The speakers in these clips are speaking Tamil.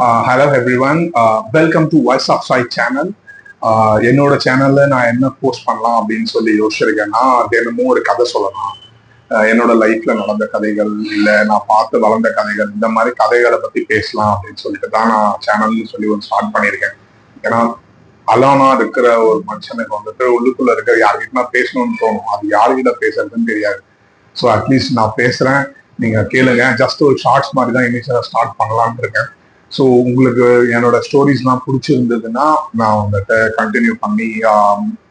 Hello everyone, welcome to voice of Sai channel. என்னோட சேனல்ல நான் என்ன போஸ்ட் பண்ணலாம் அப்படின்னு சொல்லி யோசிச்சிருக்கேன்னா, தினமும் ஒரு கதை சொல்லலாம். என்னோட லைஃப்ல நடந்த கதைகள், இல்லை நான் பார்த்து வளர்ந்த கதைகள், இந்த மாதிரி கதைகளை பத்தி பேசலாம் அப்படின்னு சொல்லிட்டு தான் நான் சேனல்னு சொல்லி ஒரு ஸ்டார்ட் பண்ணியிருக்கேன். ஏன்னா அலானா இருக்கிற ஒரு மனுஷனுக்கு வந்துட்டு உள்ளுக்குள்ள இருக்கிற யார்கிட்ட பேசணும்னு தோணும், அது யார்கிட்ட பேசுறதுன்னு தெரியாது. ஸோ அட்லீஸ்ட் நான் பேசுறேன், நீங்க கேளுங்க. ஜஸ்ட் ஒரு ஷார்ட்ஸ் மாதிரி தான் இனிஷியலா ஸ்டார்ட் பண்ணலாம்னு இருக்கேன். ஸோ உங்களுக்கு என்னோட ஸ்டோரிஸ்லாம் பிடிச்சிருந்ததுன்னா நான் வந்துட்டு கண்டினியூ பண்ணி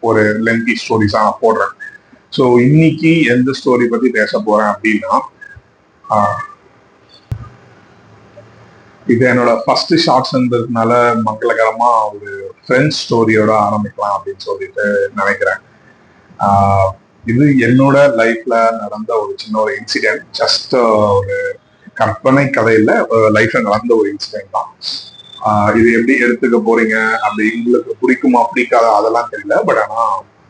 ஒரு லென்தி ஸ்டோரிஸாக நான் போடுறேன். ஸோ இன்னைக்கு எந்த ஸ்டோரி பத்தி பேச போறேன் அப்படின்னா, இது என்னோட ஃபர்ஸ்ட் ஷார்ட்ஸ்ன்றதுனால மங்களகரமா ஒரு ஃப்ரெண்ட்ஸ் ஸ்டோரியோட ஆரம்பிக்கலாம் அப்படின்னு சொல்லிட்டு நினைக்கிறேன். இது என்னோட லைஃப்ல நடந்த ஒரு சின்ன ஒரு இன்சிடென்ட், ஜஸ்ட் ஒரு கற்பனை கதையில லைஃப்ல நடந்த ஒரு இன்சிடென்ட் தான். இது எப்படி எடுத்துக்க போறீங்க, அப்படி உங்களுக்கு பிடிக்குமா பிடிக்காதா அதெல்லாம் தெரியல. பட் ஆனா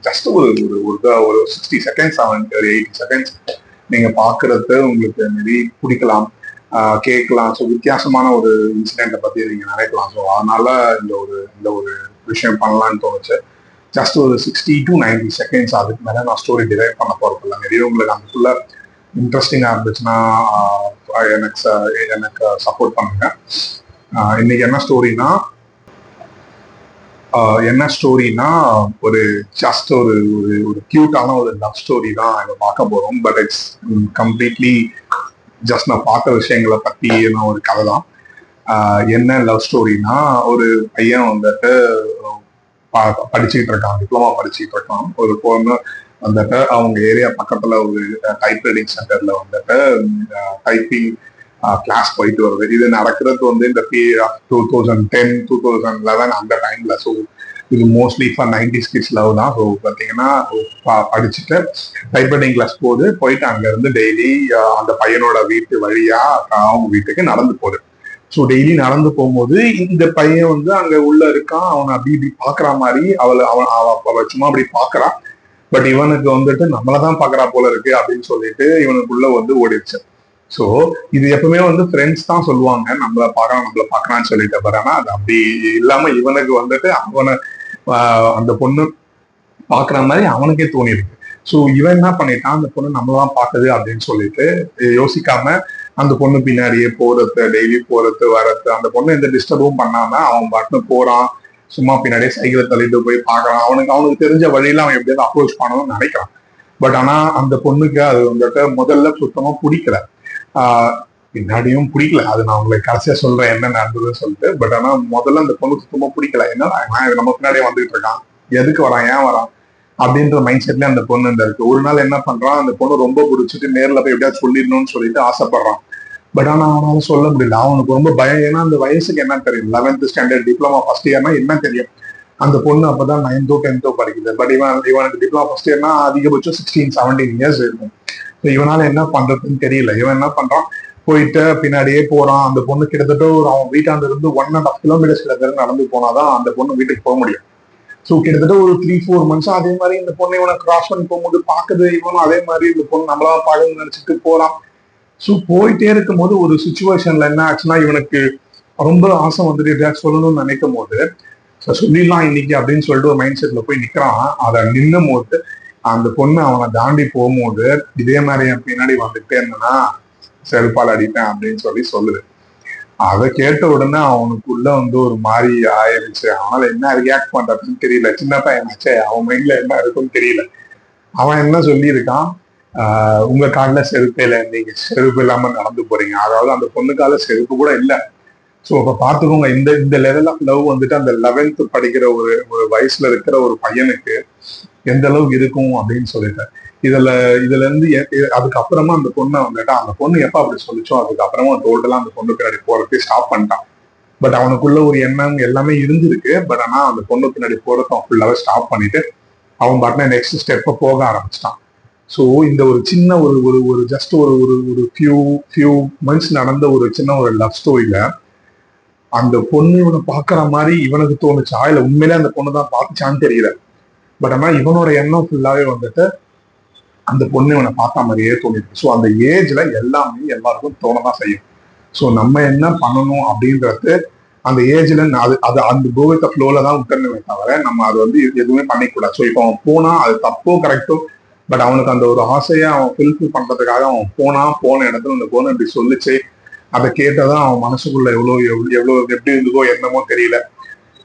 ஜஸ்ட் ஒரு ஒரு 60 செகண்ட்ஸ் ஒரு 80 செகண்ட்ஸ் நீங்க பாக்குறது உங்களுக்கு மேபி பிடிக்கலாம், கேட்கலாம். ஸோ வித்தியாசமான ஒரு இன்சிடென்ட்டை பத்தி நீங்க நினைக்கலாம். ஸோ அதனால இந்த ஒரு விஷயம் பண்ணலான்னு தோணுச்சு. ஜஸ்ட் ஒரு 60 to 90 செகண்ட்ஸ், அதுக்கு மேல நான் ஸ்டோரி டிரைவ் பண்ண போறது இல்லை. நிறைய உங்களுக்கு அதுக்குள்ள இன்ட்ரெஸ்டிங்கா இருந்துச்சுன்னா எனக்கு சப்போர்ட் பண்ணுங்க. இன்னைக்கு என்ன ஸ்டோரினா ஒரு ஜஸ்ட் ஒரு ஒரு கியூட்டான ஒரு லவ் ஸ்டோரி தான் இங்க பார்க்க போறோம். பட் இட்ஸ் கம்ப்ளீட்லி ஜஸ்ட் நான் பார்த்த விஷயங்களை பத்தி ஒரு கதை தான். என்ன லவ் ஸ்டோரினா, ஒரு பையன் வந்துட்டு படிச்சுக்கிட்டு இருக்கான், டிப்ளமா படிச்சுக்கிட்டு இருக்கான். ஒரு பொண்ணு வந்துட்டு அவங்க ஏரியா பக்கத்துல ஒரு டைப் ரைட்டிங் சென்டர்ல வந்துட்டு டைப்பிங் கிளாஸ் போயிட்டு வருது. இது நடக்கிறது இந்த பீரியட் ஆஃப் 2010 2011 அந்த டைம்ல. ஸோ இது mostly for 90s kids love தான். ஸோ பார்த்தீங்கன்னா படிச்சுட்டு டைப் ரைட்டிங் கிளாஸ் போயிட்டு அங்க இருந்து டெய்லி அந்த பையனோட வீட்டு வழியா அவங்க வீட்டுக்கு நடந்து போகுது. ஸோ டெய்லி நடந்து போகும்போது இந்த பையன் அங்க உள்ள இருக்கான். அவனை அப்படி இப்படி பாக்குற மாதிரி அவன் சும்மா அப்படி பாக்குறான். பட் இவனுக்கு நம்மளதான் பாக்குறா போல இருக்கு அப்படின்னு சொல்லிட்டு இவனுக்குள்ள ஓடிடுச்சு. ஸோ இது எப்பவுமே ஃப்ரெண்ட்ஸ் தான் சொல்லுவாங்க, நம்மள பாக்குறான்னு சொல்லிட்டு. பட் ஆனா அது அப்படி இல்லாம இவனுக்கு அவனை அந்த பொண்ணு பாக்குற மாதிரி அவனுக்கே தோணி இருக்கு. ஸோ இவன் என்ன பண்ணிட்டான், அந்த பொண்ணு நம்மளதான் பாக்குது அப்படின்னு சொல்லிட்டு யோசிக்காம அந்த பொண்ணு பின்னாடியே போறது, டெய்லி போறது வரது. அந்த பொண்ணு எந்த டிஸ்டர்பும் பண்ணாம அவன் பாட்டுன்னு போறான், சும்மா பின்னாடியே சைக்கிளை தள்ளிட்டு போய் பாக்குறான். அவனுக்கு தெரிஞ்ச வழியில அவன் எப்படியாவது அப்ரோச் பண்ணணும்னு நினைக்கிறான். பட் ஆனா அந்த பொண்ணுக்கு அது முதல்ல சுத்தமா பிடிக்கல, பின்னாடியும் பிடிக்கல. அது நான் உங்களுக்கு கடைசியா சொல்றேன் என்ன நடந்ததுன்னு சொல்லிட்டு. பட் ஆனா முதல்ல அந்த பொண்ணு சுத்தமா பிடிக்கல. என்ன நம்ம பின்னாடியே வந்துட்டு இருக்கான், எதுக்கு வரான், ஏன் வரான் அப்படின்ற மைண்ட் செட்ல அந்த பொண்ணு இருக்கு. ஒரு நாள் என்ன பண்றான், அந்த பொண்ணு ரொம்ப பிடிச்சிட்டு நேர்ல போய் எப்படியாவது சொல்லிடணும்னு சொல்லிட்டு ஆசைப்படுறான். பட் ஆனா அவனால சொல்ல முடியல. அவனுக்கு ரொம்ப பயம். ஏன்னா அந்த வயசுக்கு என்ன தெரியும், 11th ஸ்டாண்டர்ட் டிப்ளமா ஃபர்ஸ்ட் இயர்னா என்ன தெரியும். அந்த பொண்ணு அப்பதான் 9th 10th படிக்குது. பட் இவனுக்கு டிப்ளமா ஃபர்ஸ்ட் இயர்னா அதிகபட்சம் 16 17 இயர்ஸ் இருக்கும். இவனால என்ன பண்றதுன்னு தெரியல. இவன் என்ன பண்றான், போயிட்டு பின்னாடியே போறான். அந்த பொண்ணு கிட்டத்தட்ட அவன் வீட்டாண்டு இருந்து 1.5 கிலோமீட்டர்ஸ் நடந்து போனாதான் அந்த பொண்ணு வீட்டுக்கு போக முடியும். ஸோ கிட்டத்தட்ட ஒரு 3-4 months அதே மாதிரி இந்த பொண்ணு இவனை கிராஸ் பண்ணி போகும்போது பாக்குது. இவனும் அதே மாதிரி இந்த பொண்ணு நம்மளா பாக்குன்னு நினைச்சிட்டு போறான். ஸோ போயிட்டே இருக்கும்போது ஒரு சுச்சுவேஷன்ல என்ன ஆச்சுன்னா, இவனுக்கு ரொம்ப ஆசை எப்படியாச்சும் சொல்லணும்னு நினைக்கும் போது சொல்லிடலாம் இன்னைக்கு அப்படின்னு சொல்லிட்டு ஒரு மைண்ட் செட்ல போய் நிக்கிறான். அதை நின்னும் போது அந்த பொண்ணு அவனை தாண்டி போகும்போது இதே மாதிரி என் பின்னாடி வந்துட்டே இருந்தேன்னா செருப்பால் அடிப்பேன் அப்படின்னு சொல்லுது. அதை கேட்ட உடனே அவனுக்குள்ள ஒரு மாதிரி ஆயிடுச்சு. அவனால என்ன ரியாக்ட் பண்றதுன்னு தெரியல. சின்ன பையனாச்சே, அவன் மைண்ட்ல என்ன இருக்குன்னு தெரியல. அவன் என்ன சொல்லியிருக்கான், உங்க காலில் செருப்பே இல்லை, நீங்க செருப்பு இல்லாம நடந்து போறீங்க. அதாவது அந்த பொண்ணு கால செருப்பு கூட இல்லை. ஸோ அப்ப பாத்துக்கோங்க, இந்த லெவல் ஆஃப் லவ் அந்த 11th படிக்கிற ஒரு வயசுல இருக்கிற ஒரு பையனுக்கு எந்த அளவுக்கு இருக்கும் அப்படின்னு சொல்லிட்டு. இதுல இருந்து அதுக்கப்புறமா அந்த பொண்ணை அந்த பொண்ணு எப்ப அப்படி சொல்லிச்சோ அதுக்கப்புறமா டோட்டலா அந்த பொண்ணு பின்னாடி போறதுக்கு ஸ்டாப் பண்ணிட்டான். பட் அவனுக்குள்ள ஒரு எண்ணம் எல்லாமே இருந்திருக்கு. பட் ஆனா அந்த பொண்ணு பின்னாடி போறதும் ஃபுல்லாவே ஸ்டாப் பண்ணிட்டு அவன் பாட்டின நெக்ஸ்ட் ஸ்டெப்பை போக ஆரம்பிச்சிட்டான். ஸோ இந்த ஒரு சின்ன ஒரு ஜஸ்ட் ஒரு ஃபியூ மந்த்ஸ் நடந்த ஒரு சின்ன ஒரு லவ் ஸ்டோரியில அந்த பொண்ணு இவனை பாக்குற மாதிரி இவனுக்கு தோணுச்சா, இல்ல உண்மையிலே அந்த பொண்ணு தான் பார்த்துச்சான்னு தெரியல. பட் ஆனா இவனோட எண்ணம் ஃபுல்லாவே அந்த பொண்ணு இவனை பார்த்த மாதிரியே தோணிருக்கு. ஸோ அந்த ஏஜ்ல எல்லாமே எல்லாருக்கும் தோணதான் செய்யும். ஸோ நம்ம என்ன பண்ணணும் அப்படின்றது அந்த ஏஜ்ல அது அது அந்த கோவித்த ஃப்ளோல தான் விட்டுருந்தே தவிர நம்ம அது வந்து எதுவுமே பண்ணிக்கூடாது. ஸோ இப்போ அவன் போனா அது தப்போ கரெக்டோ, பட் அவனுக்கு அந்த ஒரு ஆசையை அவன் ஃபில்ஃபில் பண்றதுக்காக அவன் போன இடத்துல அந்த பொண்ணு இப்படி சொல்லிச்சு. அதை கேட்டதான் அவன் மனசுக்குள்ள எவ்வளவு எப்படி இருந்ததோ என்னமோ தெரியல.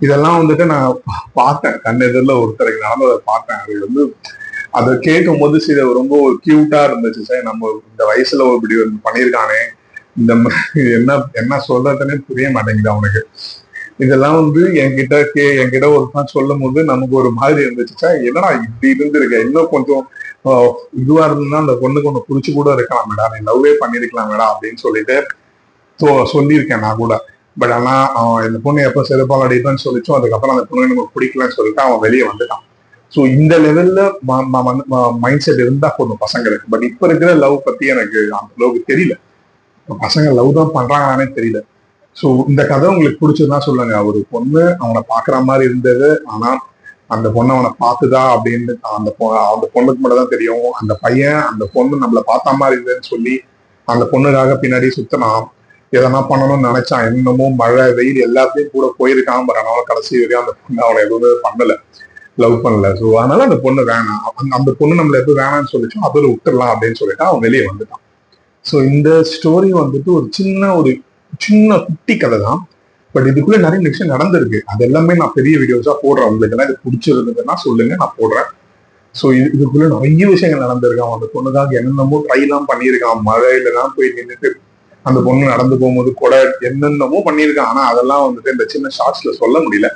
இதெல்லாம் வந்துட்டு நான் பார்த்தேன், கண்ணெதிரில் ஒருத்தருக்கு நடந்ததை பார்த்தேன். அது வந்து அதை கேட்கும் போது சில ரொம்ப ஒரு கியூட்டா இருந்துச்சு. சார் நம்ம இந்த வயசுல இப்படி பண்ணியிருக்கானே, இந்த என்ன என்ன சொல்றதுன்னே புரிய மாட்டேங்குது அவனுக்கு. இதெல்லாம் வந்து என்கிட்ட ஒருத்தான் சொல்லும் போது நமக்கு ஒரு மாதிரி இருந்துச்சு. சார் என்னடா இப்படி இருந்திருக்க, இன்னும் கொஞ்சம் இதுவா இருந்தா அந்த பொண்ணுக்கு ஒண்ணு புடிச்சு கூட இருக்கலாம் மேடா, நீ லவ்வே பண்ணிருக்கலாம் மேடா அப்படின்னு சொல்லிட்டு சொல்லியிருக்கேன் நான் கூட. பட் ஆனா இந்த பொண்ணு எப்ப செருப்பால் அடிப்பான்னு சொல்லிச்சோ அதுக்கப்புறம் அந்த பொண்ணு நமக்கு பிடிக்கலன்னு சொல்லிட்டு அவன் வெளியே வந்துட்டான். ஸோ இந்த லெவல்ல மைண்ட் செட் இருந்தா போதும் பசங்களுக்கு. பட் இப்ப இருக்கிற லவ் பத்தி எனக்கு அந்த அளவுக்கு தெரியல. பசங்க லவ் தான் பண்றாங்களானே தெரியல. ஸோ இந்த கதை உங்களுக்கு பிடிச்சதுதான் சொல்லுங்க. ஒரு பொண்ணு அவனை பாக்குற மாதிரி இருந்தது, ஆனா அந்த பொண்ணு அவனை பார்த்துதா அப்படின்னு அந்த பொண்ணுக்கு மட்டும் தான் தெரியும். அந்த பையன் அந்த பொண்ணு நம்மளை பார்த்த மாதிரி இருந்ததுன்னு சொல்லி அந்த பொண்ணுக்காக பின்னாடி சுத்தினான். எதனா பண்ணணும்னு நினைச்சான். என்னமோ மழை வெயில் எல்லாத்தையும் கூட போயிருக்கான். பட் ஆனாலும் கடைசி வரையும் அந்த பொண்ணு அவனை எதுவுமே பண்ணல, லவ் பண்ணல. ஸோ அதனால அந்த பொண்ணு வேணாம், அந்த பொண்ணு நம்மள எதுவும் வேணாம்னு சொல்லிச்சோ அதோட விட்டுடலாம் அப்படின்னு சொல்லிட்டு அவன் வெளியே வந்துட்டான். ஸோ இந்த ஸ்டோரி வந்துட்டு ஒரு சின்ன குட்டி கதை தான். பட் இதுக்குள்ள நிறைய விஷயம் நடந்திருக்கு. அது எல்லாமே நான் பெரிய வீடியோஸா போடுறேன். உங்களுக்கு எல்லாம் இது பிடிச்சிருந்ததுன்னா சொல்லுங்க, நான் போடுறேன். ஸோ இதுக்குள்ள நிறைய விஷயங்கள் நடந்திருக்கான். அந்த பொண்ணுக்காக என்னென்னமோ ட்ரை எல்லாம் பண்ணியிருக்கான். மழையில தான் போய் நின்றுட்டு அந்த பொண்ணு நடந்து போகும்போது கூட என்னென்னமோ பண்ணியிருக்கான். ஆனா அதெல்லாம் வந்துட்டு இந்த சின்ன ஷார்ட்ஸ்ல சொல்ல முடியல.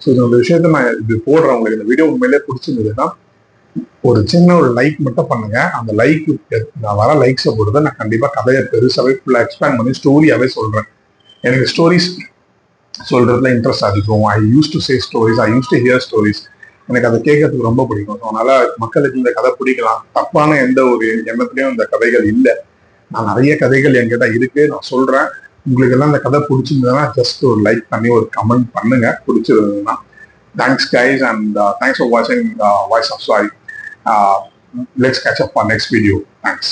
ஸோ இந்த விஷயத்த நான் இது போடுறேன். உங்களுக்கு இந்த வீடியோ உண்மையிலே பிடிச்சிருந்ததுன்னா ஒரு சின்ன ஒரு லைக் மட்டும் பண்ணுங்க. அந்த லைக் நான் வர லைக்ஸை பொறுத்து நான் கண்டிப்பா கதையை பெருசாவே ஃபுல்லா எக்ஸ்பேண்ட் பண்ணி ஸ்டோரியாவே சொல்றேன். எனக்கு ஸ்டோரிஸ் சொல்றதுல இன்ட்ரெஸ்ட் அதிகம். I use to say stories, I use to hear stories. எனக்கு அதை கேட்கறதுக்கு ரொம்ப பிடிக்கும். அதனால மக்களுக்கு இந்த கதை பிடிக்கலாம், தப்பான எந்த ஒரு எண்ணத்துலயும் இந்த கதைகள் இல்லை. நான் நிறைய கதைகள் என்கிட்ட இருக்கு, நான் சொல்றேன். உங்களுக்கு எல்லாம் இந்த கதை பிடிச்சிருந்ததுன்னா ஜஸ்ட் ஒரு லைக் பண்ணி ஒரு கமெண்ட் பண்ணுங்க பிடிச்சிருந்ததுன்னா. Thanks guys and thanks for வாட்சிங் வாய்ஸ் ஆஃப் சாரி. Let's catch up on next video. Thanks.